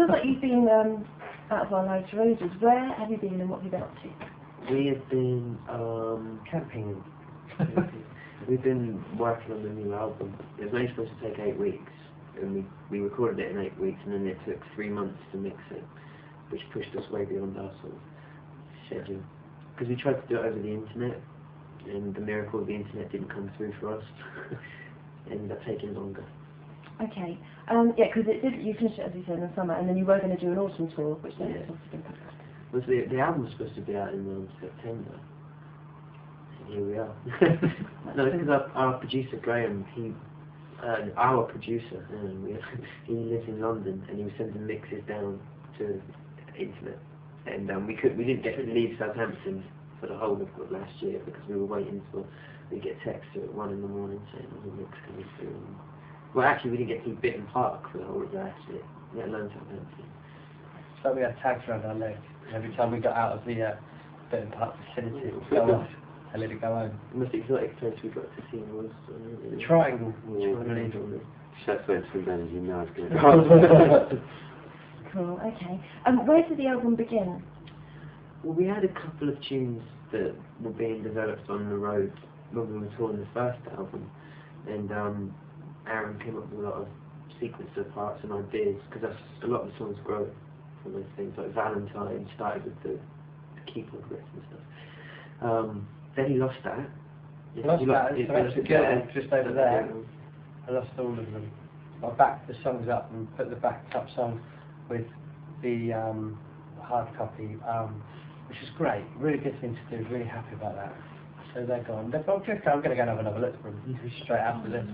sounds like you've been out of our lives for ages. Where have you been and what have you been up to? We have been camping. We've been working on the new album. It was only supposed to take 8 weeks, and we recorded it in 8 weeks, and then it took 3 months to mix it, which pushed us way beyond our sort of schedule. Because we tried to do it over the internet, and the miracle of the internet didn't come through for us. It ended up taking longer. Okay. Yeah, because you finished it, as you said, in the summer, and then you were going to do an autumn tour, which then has also been pushed. Was the album was supposed to be out in September. And here we are. No, because our producer Graham, our producer, he lives in London, and he was sending mixes down to the internet, and we didn't get to leave Southampton for the whole of last year because we were waiting for we get texts at 1 in the morning saying there's a mix coming through. Well, actually, we didn't get to Bitten Park for the whole of last year, let alone Southampton. So we had tags around our legs. Every time we got out of the Bitten Park vicinity, it would go off and let it go home. The most exotic place we got to see was the Triangle. That's where from then, as you know, it's going to go. Cool, okay. Where did the album begin? Well, we had a couple of tunes that were being developed on the road when we were touring the first album, and Aaron came up with a lot of sequence of parts and ideas, because a lot of the songs grow from those things, like Valentine started with the keyboard riffs and stuff. Then he lost that. Just over there. I lost all of them. I backed the songs up and put the backed up song with the hard copy, which is great. Really good thing to do. Really happy about that. So they're gone. I'm going to go and have another look for them straight after this.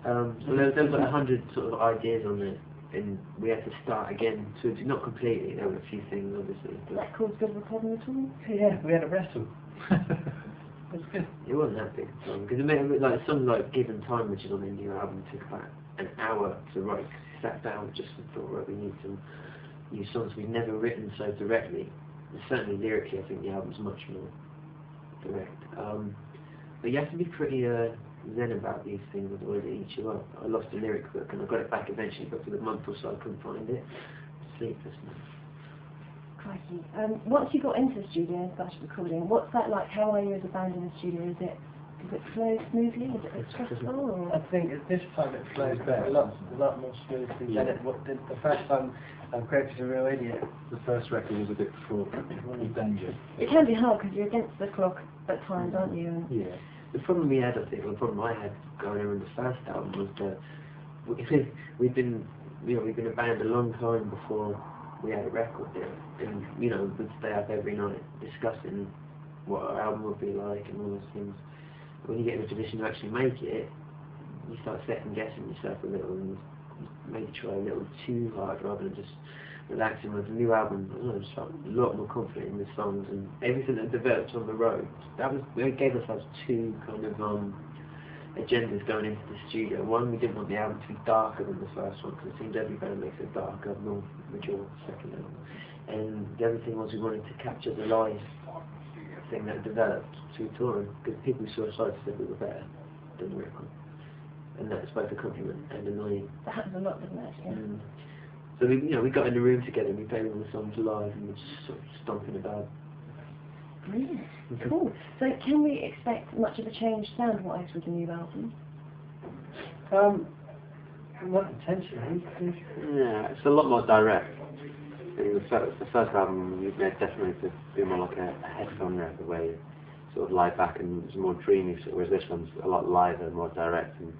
So there was like 100 sort of ideas on it, and we had to start again. So not completely. There were a few things, obviously. Did that cause a bit of a problem at all? Yeah, we had a wrestle. It was good. It wasn't that big a song, because it made like something like Given Time, which is on the new album, took about an hour to write. Sat down just and thought, right, we need some new songs we've never written so directly. And certainly lyrically, I think the album's much more direct. But you have to be pretty zen about these things, otherwise it eats you up. I lost the lyric book and I got it back eventually, but for the month or so I couldn't find it. Sleepless, man. Crikey. Once you got into the studio and started recording, what's that like? How are you as a band in the studio? Does it flow smoothly? Is it stressful? Or? I think at this time it flows better, a lot more smoothly than the first time Greg's a real idiot. The first record was a bit fraught with danger. It can be hard because you're against the clock at times, aren't you? And yeah. The problem we had, I think, the problem I had going on in the first album was that we'd been a band a long time before we had a record deal, and we'd stay up every night discussing what our album would be like and all those things. When you get in a position to actually make it, you start second guessing yourself a little and maybe try a little too hard rather than just relaxing. With the new album, I just felt a lot more confident in the songs and everything that developed on the road. We gave ourselves two kind of agendas going into the studio. One, we didn't want the album to be darker than the first one, because it seems every band makes it darker, more mature second album. And the other thing was we wanted to capture the live thing that developed through touring, because people who saw us live said we were better than the record. And that's both a compliment and annoying. that happens a lot, doesn't it? Yeah. So we got in the room together and we played all the songs live and we were just sort of stomping about. Brilliant. Cool. So can we expect much of a change sound-wise with the new album? Not intentionally. Yeah, it's a lot more direct. In the first album, we made definitely to be more like a headphone record, where you sort of lie back and it's more dreamy, whereas this one's a lot lighter, more direct, and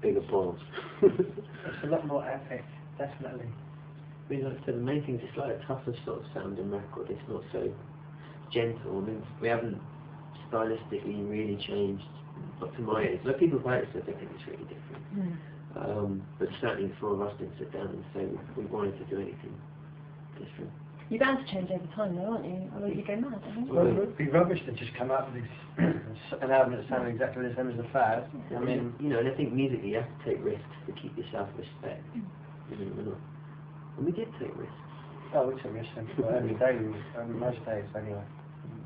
bigger balls. It's a lot more epic, definitely. I mean, like I said, the main thing is it's like a tougher sort of sounding record. It's not so gentle. I mean, we haven't stylistically really changed, up to my age. Like people who it said they think it's really different. But certainly the four of us didn't sit down and say we wanted to do anything different. You're bound to change over time though, aren't you? Or you go mad, I think. Well, it would be rubbish to just come out with an album that sounded exactly the same as the Fab. I mean, and I think musically you have to take risks to keep your self-respect. And we did take risks. Oh, we took risks every day, most days anyway.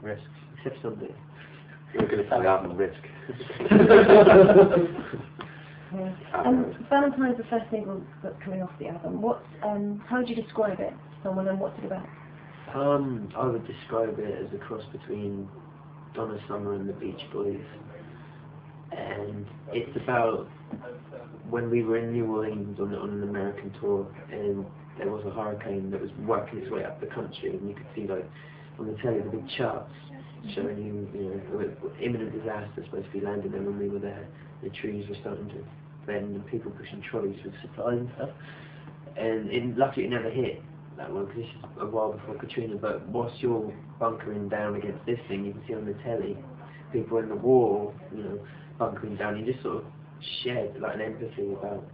Risks. Except Sunday. We're going to play the album Risk. Okay. Valentine's, the first single that's coming off the album. How would you describe it to someone, and what's it about? I would describe it as a cross between Donna Summer and the Beach Boys, and it's about when we were in New Orleans on an American tour, and there was a hurricane that was working its way up the country, and you could see like on the telly the big charts showing imminent disaster supposed to be landing there when we were there. The trees were starting to bend and people pushing trolleys with supplies and stuff, and luckily it never hit that one because this is a while before Katrina. But whilst you're bunkering down against this thing, you can see on the telly people in the war, bunkering down. You just sort of shared like an empathy about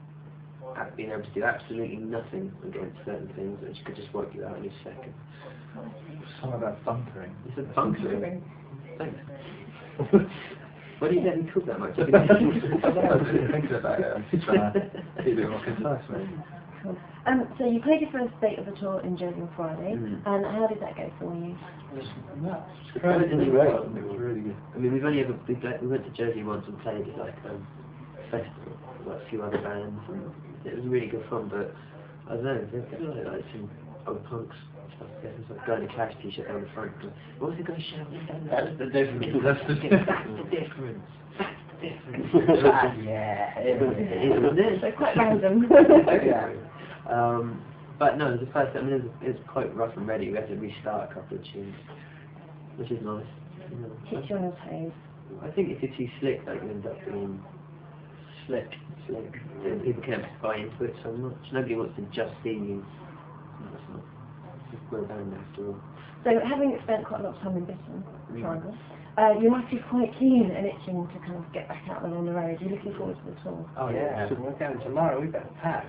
being able to do absolutely nothing against certain things, which could just wipe you out in a second. Something about bunkering. You said bunkering? Thanks. Why do you let me talk that much? I was thinking about it. I'm just trying to be a bit more concise, mate. Cool. So you played your first date of the tour in Jersey on Friday, and how did that go for you? It was nuts. It was really good. I mean, we went to Jersey once and played at like a festival with like a few other bands, and it was really good fun. But I don't know, there was like some old punks stuff. There was like going to Clash t-shirt down the front. What was the guy shouting down there? That's the difference. That's the difference. Yeah, it is. So quite random. Yeah. But no, the first, it was quite rough and ready. We had to restart a couple of tunes, which is nice. Keeps you on your toes. I think if you're too slick, that you end up being slick. And people can't buy into it so much. Nobody wants to just see you. We're a band after all. So having spent quite a lot of time in Britain, Triangle, you must be quite keen and itching to kind of get back out there on the road. You're looking forward to the tour. Oh yeah, so we're going tomorrow. We better pack.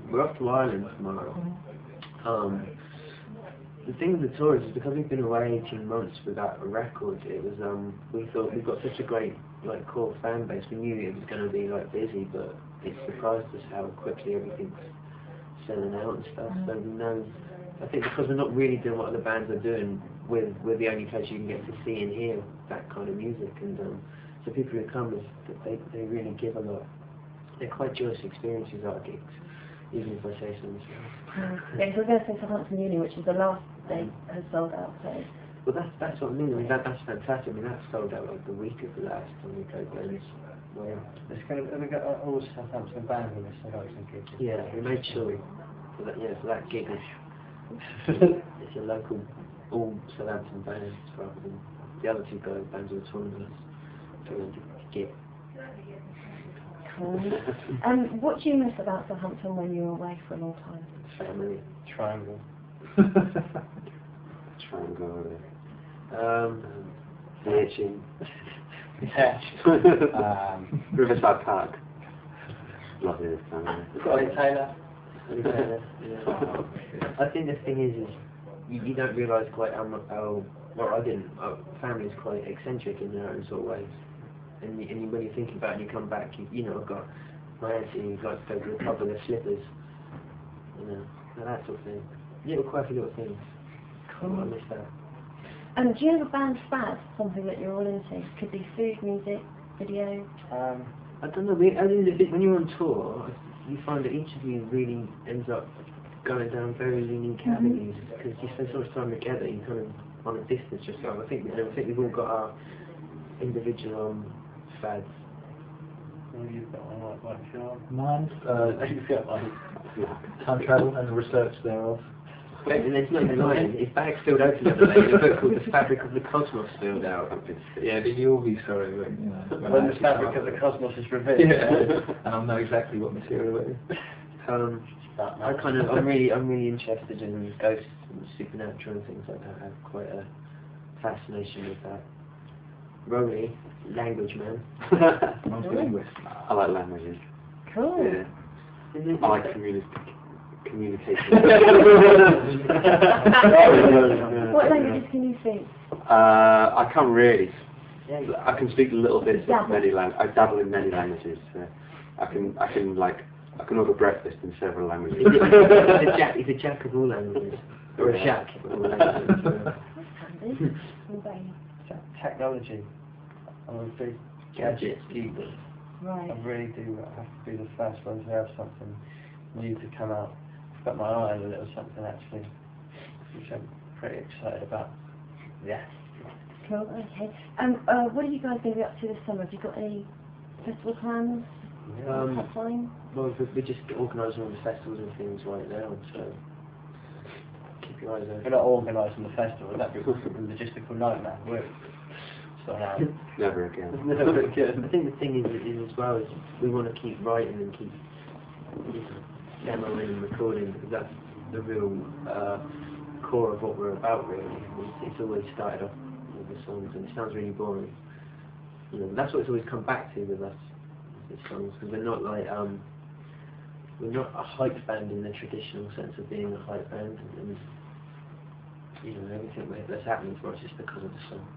We're off to Ireland tomorrow. The thing with the tour is because we've been away 18 months without a record, it was we thought we've got such a great core fan base. We knew it was going to be busy, but it surprised us how quickly everything's selling out and stuff. So we know. I think because we're not really doing what other bands are doing, we're the only place you can get to see and hear that kind of music, and so people who come, they really give a lot. They're quite joyous experiences, our gigs, even if I say so myself. Yeah, so we're going to say Southampton Uni, which is the last date has sold out. So. Well, that's what I mean. That's fantastic. I mean, that sold out like the week of the last time we played Venice. Well, We've got all Southampton bands in this Southampton gig. yeah, we made sure for that gig. It's a local, all Southampton bands rather than the other two guys bands are autonomous. So we to get. Cool. What do you miss about Southampton when you were away for a long time? Family. Triangle. Triangle. The itching. Yeah. Riverside Park. Lovely this time. Taylor. I think the thing is you don't realise quite how well I didn't. Family's quite eccentric in their own sort of ways, and when you think about it, and you come back, I've got my auntie who likes to go to the pub with her slippers, that sort of thing. Quirky little things. Cool. I miss that. Do you have a band fad, something that you're all into? Could be food, music, video. I don't know. When you're on tour, you find that each of you really ends up going down very unique avenues because you spend so much time together. You kind of on a distance yourself. I think we've all got our individual fads. Well, you've got one like Sean. Mine, you've got time travel and the research thereof. And it's not even lying. His bag's filled open the other day. A book called The Fabric of the Cosmos filled out. Yeah, but you'll be sorry when the fabric of the cosmos is revealed. Yeah. And I'll know exactly what material it is. I'm really interested in ghosts and supernatural and things like that. I have quite a fascination with that. Rory, language man. I'm a linguist. I like languages. Cool. Yeah. I like communication. What languages can you speak? I can't really. I can speak little bits of many languages. I dabble in many languages. I can order breakfast in several languages. He's a jack of all languages. Or a shack of all languages. Technology. I'm a big gadgets, people. Right. I really do have to be the first one to have something new to come out. I've got my eye on a little something actually, which I'm pretty excited about. Yeah. Cool, okay. What are you guys going to be up to this summer? Have you got any festival plans? Pipeline? Well, we're just organising all the festivals and things right now, so keep your eyes We're open. not organising the festival, that'd be a logistical nightmare. So now. Never again. Never again. I think the thing is as well is we want to keep writing and keep demoing and recording, because that's the real core of what we're about really. It's always started off with the songs, and it sounds really boring. You know, that's what it's always come back to with us, the songs, because we're not like we're not a hype band in the traditional sense of being a hype band, and you know everything that's happening for us is because of the song.